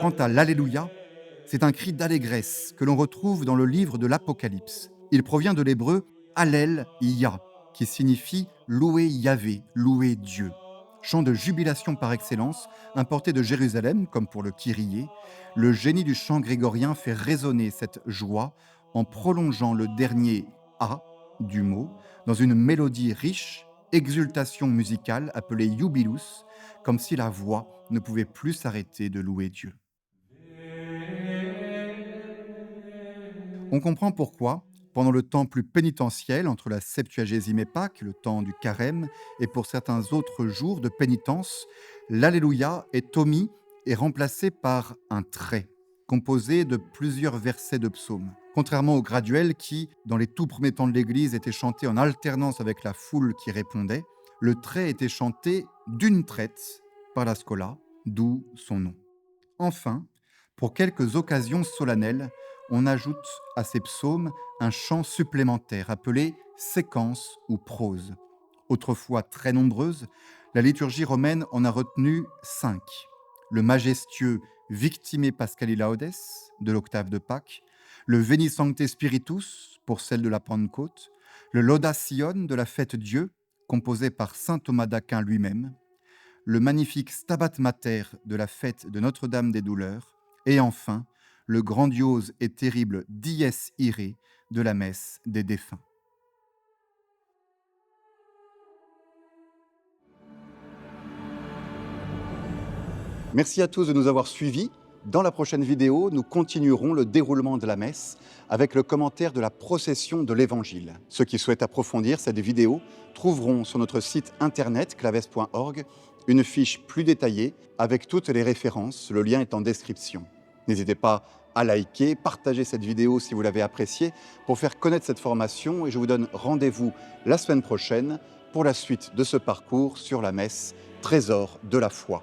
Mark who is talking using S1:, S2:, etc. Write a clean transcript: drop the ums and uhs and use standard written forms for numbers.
S1: Quant à l'Alléluia, c'est un cri d'allégresse que l'on retrouve dans le livre de l'Apocalypse. Il provient de l'hébreu Hallel Yah, qui signifie louer Yahvé, louer Dieu. Chant de jubilation par excellence, importé de Jérusalem, comme pour le Kyrie, le génie du chant grégorien fait résonner cette joie en prolongeant le dernier A du mot dans une mélodie riche, exultation musicale appelée Jubilus, comme si la voix ne pouvait plus s'arrêter de louer Dieu. On comprend pourquoi, pendant le temps plus pénitentiel, entre la Septuagésime et Pâques, le temps du Carême, et pour certains autres jours de pénitence, l'Alléluia est omis et remplacé par un trait, composé de plusieurs versets de psaumes. Contrairement au graduel qui, dans les tout premiers temps de l'Église, était chanté en alternance avec la foule qui répondait, le trait était chanté d'une traite par la scola, d'où son nom. Enfin, pour quelques occasions solennelles, on ajoute à ces psaumes un chant supplémentaire appelé séquence ou prose. Autrefois très nombreuse, la liturgie romaine en a retenu 5. Le majestueux Victime Pascali Laudes de l'octave de Pâques, le Veni Sancte Spiritus pour celle de la Pentecôte, le Laudation de la fête Dieu, composé par saint Thomas d'Aquin lui-même, le magnifique Stabat Mater de la fête de Notre-Dame des Douleurs, et enfin, le grandiose et terrible Dies Irae de la messe des défunts. Merci à tous de nous avoir suivis. Dans la prochaine vidéo, nous continuerons le déroulement de la messe avec le commentaire de la procession de l'Évangile. Ceux qui souhaitent approfondir cette vidéo trouveront sur notre site internet claves.org une fiche plus détaillée avec toutes les références. Le lien est en description. N'hésitez pas à liker, partager cette vidéo si vous l'avez appréciée pour faire connaître cette formation et je vous donne rendez-vous la semaine prochaine pour la suite de ce parcours sur la messe Trésor de la foi.